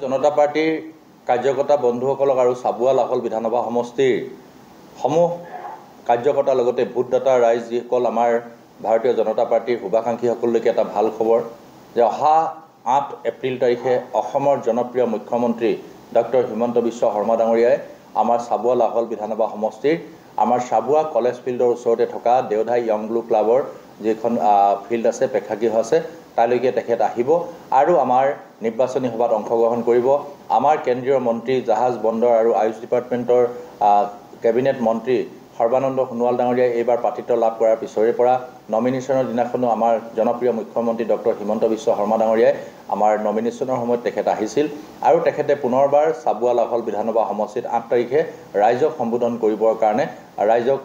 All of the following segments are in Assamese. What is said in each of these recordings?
জনতা পাৰ্টিৰ কাৰ্যকৰ্তা বন্ধুসকলক আৰু চাবুৱা লাহল বিধানসভা সমষ্টিৰ সমূহ কাৰ্যকৰ্তাৰ লগতে ভোটদাতা ৰাইজ যিসকল আমাৰ ভাৰতীয় জনতা পাৰ্টিৰ শুভাকাংক্ষীসকললৈকে এটা ভাল খবৰ যে অহা 8 এপ্ৰিল তাৰিখে অসমৰ জনপ্ৰিয় মুখ্যমন্ত্ৰী ডক্টৰ হিমন্ত বিশ্ব শৰ্মা ডাঙৰীয়াই আমাৰ চাবুৱা লাহল বিধানসভা সমষ্টিৰ আমাৰ চাবুৱা কলেজ ফিল্ডৰ ওচৰতে থকা দেওধাই ইয়ং ব্লু ক্লাবৰ যিখন ফিল্ড আছে প্ৰেক্ষাগৃহ আছে তালৈকে তেখেত আহিব আৰু আমাৰ নিৰ্বাচনী সভাত অংশগ্ৰহণ কৰিব। আমাৰ কেন্দ্ৰীয় মন্ত্ৰী জাহাজ বন্দৰ আৰু আয়ুষ ডিপাৰ্টমেণ্টৰ কেবিনেট মন্ত্ৰী সৰ্বানন্দ সোণোৱাল ডাঙৰীয়াই এইবাৰ প্ৰাৰ্থিত্ব লাভ কৰাৰ পিছৰে পৰা নমিনেশ্যনৰ দিনাখনো আমাৰ জনপ্ৰিয় মুখ্যমন্ত্ৰী ডক্টৰ হিমন্ত বিশ্ব শৰ্মা ডাঙৰীয়াই আমাৰ নমিনেশ্যনৰ সময়ত তেখেত আহিছিল আৰু তেখেতে পুনৰবাৰ চাবুৱা লাহল বিধানসভা সমষ্টিত 8 তাৰিখে ৰাইজক সম্বোধন কৰিবৰ কাৰণে ৰাইজক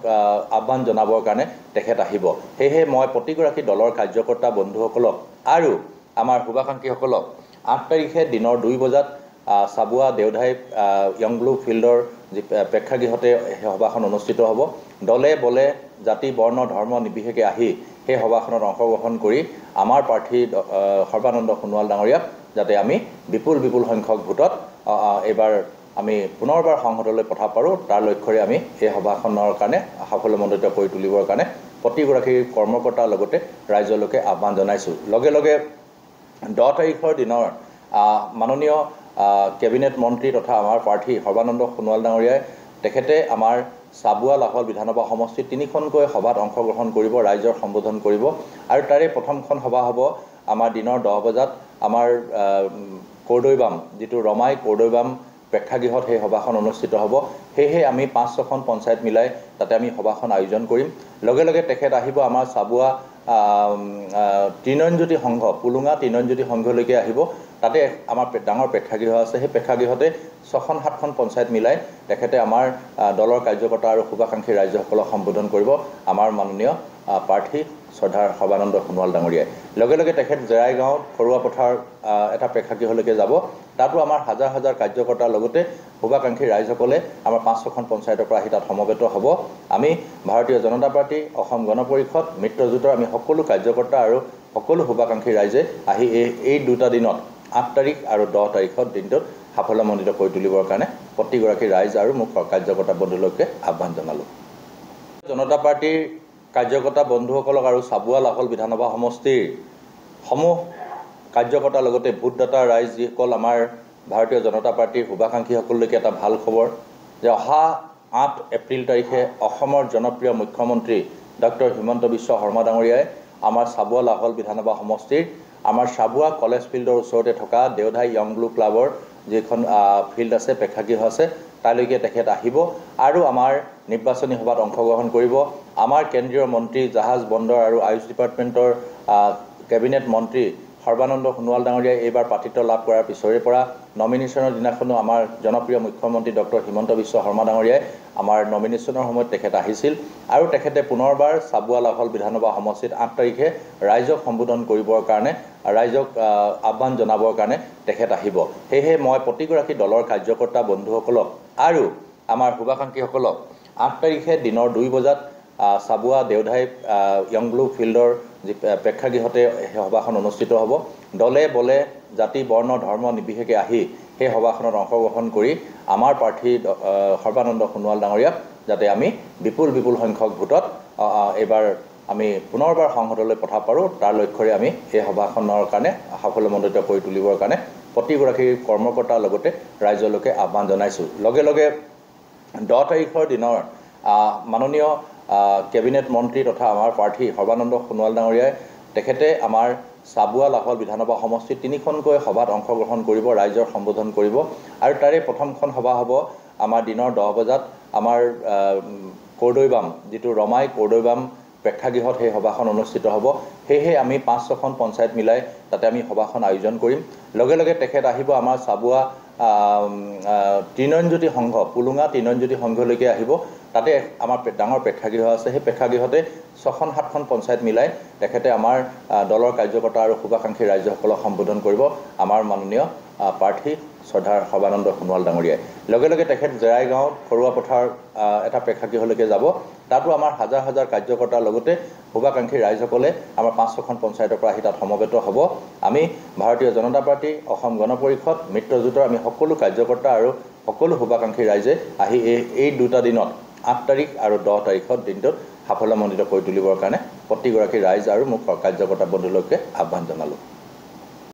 আহ্বান জনাবৰ কাৰণে তেখেত আহিব। সেয়েহে মই প্ৰতিগৰাকী দলৰ কাৰ্যকৰ্তা বন্ধুসকলক আৰু আমাৰ শুভাকাংক্ষীসকলক 8 তাৰিখে দিনৰ 2 বজাত চাবুৱা দেওধাই ইয়ং ব্লু ফিল্ডৰ যি প্ৰেক্ষাগৃহতে সভাখন অনুষ্ঠিত হ'ব। দলে বলে জাতি বৰ্ণ ধৰ্ম নিৰ্বিশেষে আহি সেই সভাখনত অংশগ্ৰহণ কৰি আমাৰ প্ৰাৰ্থী সৰ্বানন্দ সোণোৱাল ডাঙৰীয়াক যাতে আমি বিপুল সংখ্যক ভোটত এইবাৰ আমি পুনৰবাৰ সংসদলৈ পঠাব পাৰোঁ তাৰ লক্ষ্যৰে আমি এই সভাখনৰ কাৰণে সাফল্যমণ্ডিত কৰি তুলিবৰ কাৰণে প্ৰতিগৰাকী কৰ্মকৰ্তাৰ লগতে ৰাইজলৈকে আহ্বান জনাইছোঁ। লগে 10 তাৰিখৰ দিনৰ মাননীয় কেবিনেট মন্ত্ৰী তথা আমাৰ প্ৰাৰ্থী সৰ্বানন্দ সোণোৱাল ডাঙৰীয়াই তেখেতে আমাৰ চাবুৱা লাহল বিধানসভা সমষ্টিত 3খনকৈ সভাত অংশগ্ৰহণ কৰিব, ৰাইজৰ সম্বোধন কৰিব আৰু তাৰে প্ৰথমখন সভা হ'ব আমাৰ দিনৰ 10 বজাত আমাৰ কৰ্দৈবাম যিটো ৰমাই কৰ্দৈবাম প্ৰেক্ষাগৃহত সেই সভাখন অনুষ্ঠিত হ'ব। সেয়েহে আমি 5-6খন পঞ্চায়ত মিলাই তাতে আমি সভাখন আয়োজন কৰিম। লগে তেখেত আহিব আমাৰ চাবুৱা তৃণয়নজ্যোতি সংঘ পুলুঙা তৃণয়নজ্যোতি সংঘলৈকে আহিব। তাতে আমাৰ ডাঙৰ প্ৰেক্ষাগৃহ আছে, সেই প্ৰেক্ষাগৃহতে 6খন-7খন পঞ্চায়ত মিলাই তেখেতে আমাৰ দলৰ কাৰ্যকৰ্তা আৰু শুভাকাংক্ষী ৰাইজসকলক সম্বোধন কৰিব আমাৰ মাননীয় প্ৰাৰ্থী শ্ৰদ্ধাৰ সৰ্বানন্দ সোণোৱাল ডাঙৰীয়াই। লগে তেখেত জেৰাই গাঁৱত খৰুৱা পথাৰ এটা প্ৰেক্ষাগৃহলৈকে যাব। তাতো আমাৰ হাজাৰ কাৰ্যকৰ্তাৰ লগতে শুভাকাংক্ষী ৰাইজসকলে আমাৰ 5-6খন পঞ্চায়তৰ পৰা আহি তাত সমবেত হ'ব। আমি ভাৰতীয় জনতা পাৰ্টি অসম গণ পৰিষদ মিত্ৰজোঁটৰ আমি সকলো কাৰ্যকৰ্তা আৰু সকলো শুভাকাংক্ষী ৰাইজে আহি এই দুটা দিনত 8 তাৰিখ আৰু 10 তাৰিখৰ দিনটোত সাফল্যমণ্ডিত কৰি তুলিবৰ কাৰণে প্ৰতিগৰাকী ৰাইজ আৰু মোক কাৰ্যকৰ্তা বন্ধুলৈকে আহ্বান জনালোঁ। জনতা পাৰ্টিৰ কাৰ্যকৰ্তা বন্ধুসকলক আৰু চাবুৱা লাহল বিধানসভা সমষ্টিৰ সমূহ কাৰ্যকৰ্তাৰ লগতে ভোটদাতা ৰাইজ যিসকল আমাৰ ভাৰতীয় জনতা পাৰ্টিৰ শুভাকাংক্ষীসকললৈকে এটা ভাল খবৰ যে অহা 8 এপ্ৰিল তাৰিখে অসমৰ জনপ্ৰিয় মুখ্যমন্ত্ৰী ডক্টৰ হিমন্ত বিশ্ব শৰ্মা ডাঙৰীয়াই আমাৰ চাবুৱা লাহল বিধানসভা সমষ্টিৰ আমাৰ চাবুৱা কলেজ ফিল্ডৰ ওচৰতে থকা দেওধাই ইয়ং ব্লু ক্লাবৰ যিখন ফিল্ড আছে প্ৰেক্ষাগৃহ আছে তালৈকে তেখেত আহিব আৰু আমাৰ নিৰ্বাচনী সভাত অংশগ্ৰহণ কৰিব। আমাৰ কেন্দ্ৰীয় মন্ত্ৰী জাহাজ বন্দৰ আৰু আয়ুষ ডিপাৰ্টমেণ্টৰ কেবিনেট মন্ত্ৰী সৰ্বানন্দ সোণোৱাল ডাঙৰীয়াই এইবাৰ প্ৰাৰ্থিত্ব লাভ কৰাৰ পিছৰে পৰা নমিনেশ্যনৰ দিনাখনো আমাৰ জনপ্ৰিয় মুখ্যমন্ত্ৰী ডক্টৰ হিমন্ত বিশ্ব শৰ্মা ডাঙৰীয়াই আমাৰ নমিনেশ্যনৰ সময়ত তেখেত আহিছিল আৰু তেখেতে পুনৰবাৰ চাবুৱা লাহল বিধানসভা সমষ্টিত 8 তাৰিখে ৰাইজক সম্বোধন কৰিবৰ কাৰণে ৰাইজক আহ্বান জনাবৰ কাৰণে তেখেত আহিব। সেয়েহে মই প্ৰতিগৰাকী দলৰ কাৰ্যকৰ্তা বন্ধুসকলক আৰু আমাৰ শুভাকাংক্ষীসকলক 8 তাৰিখে দিনৰ 2 বজাত চাবুৱা দেওধাই ইয়ং ব্লু ফিল্ডৰ যি প্ৰেক্ষাগৃহতে সভাখন অনুষ্ঠিত হ'ব। দলে বলে জাতি বৰ্ণ ধৰ্ম নিৰ্বিশেষে আহি সেই সভাখনত অংশগ্ৰহণ কৰি আমাৰ প্ৰাৰ্থী সৰ্বানন্দ সোণোৱাল ডাঙৰীয়াক যাতে আমি বিপুল সংখ্যক ভোটত এইবাৰ আমি পুনৰবাৰ সংসদলৈ পঠাব পাৰোঁ তাৰ লক্ষ্যৰে আমি এই সভাখনৰ কাৰণে সাফল্যমণ্ডিত কৰি তুলিবৰ কাৰণে প্ৰতিগৰাকী কৰ্মকৰ্তাৰ লগতে ৰাইজলৈকে আহ্বান জনাইছোঁ। লগে 10 তাৰিখৰ দিনৰ মাননীয় কেবিনেট মন্ত্ৰী তথা আমাৰ প্ৰাৰ্থী সৰ্বানন্দ সোণোৱাল ডাঙৰীয়াই তেখেতে আমাৰ চাবুৱা লাহল বিধানসভা সমষ্টিত 3খনকৈ সভাত অংশগ্ৰহণ কৰিব, ৰাইজৰ সম্বোধন কৰিব আৰু তাৰে প্ৰথমখন সভা হ'ব আমাৰ দিনৰ 10 বজাত আমাৰ কৰ্দৈবাম যিটো ৰমাই কৰ্দৈবাম প্ৰেক্ষাগৃহত সেই সভাখন অনুষ্ঠিত হ'ব। সেয়েহে আমি 5-6খন পঞ্চায়ত মিলাই তাতে আমি সভাখন আয়োজন কৰিম। লগে তেখেত আহিব আমাৰ চাবুৱা তৃণয়নজ্যোতি সংঘ পুলুঙা তৃণয়নজ্যোতি সংঘলৈকে আহিব। তাতে আমাৰ ডাঙৰ প্ৰেক্ষাগৃহ আছে, সেই প্ৰেক্ষাগৃহতে 6খন-7খন পঞ্চায়ত মিলাই তেখেতে আমাৰ দলৰ কাৰ্যকৰ্তা আৰু শুভাকাংক্ষী ৰাইজসকলক সম্বোধন কৰিব আমাৰ মাননীয় প্ৰাৰ্থী শ্ৰদ্ধাৰ সৰ্বানন্দ সোণোৱাল ডাঙৰীয়াই। লগে তেখেত জেৰাই গাঁৱত খৰুৱা পথাৰ এটা প্ৰেক্ষাগৃহলৈকে যাব। তাতো আমাৰ হাজাৰ হাজাৰ কাৰ্যকৰ্তাৰ লগতে শুভাকাংক্ষী ৰাইজসকলে আমাৰ 5-6খন পঞ্চায়তৰ পৰা আহি তাত সমবেত হ'ব। আমি ভাৰতীয় জনতা পাৰ্টি, অসম গণ পৰিষদ, মিত্ৰজোঁটৰ আমি সকলো কাৰ্যকৰ্তা আৰু সকলো শুভাকাংক্ষী ৰাইজে আহি এই দুটা দিনত 8 তাৰিখ আৰু 10 তাৰিখত দিনটোত সাফল্যমণ্ডিত কৰি তুলিবৰ কাৰণে প্ৰতিগৰাকী ৰাইজ আৰু মোক কাৰ্যকৰ্তা বন্ধুলৈকে আহ্বান জনালোঁ।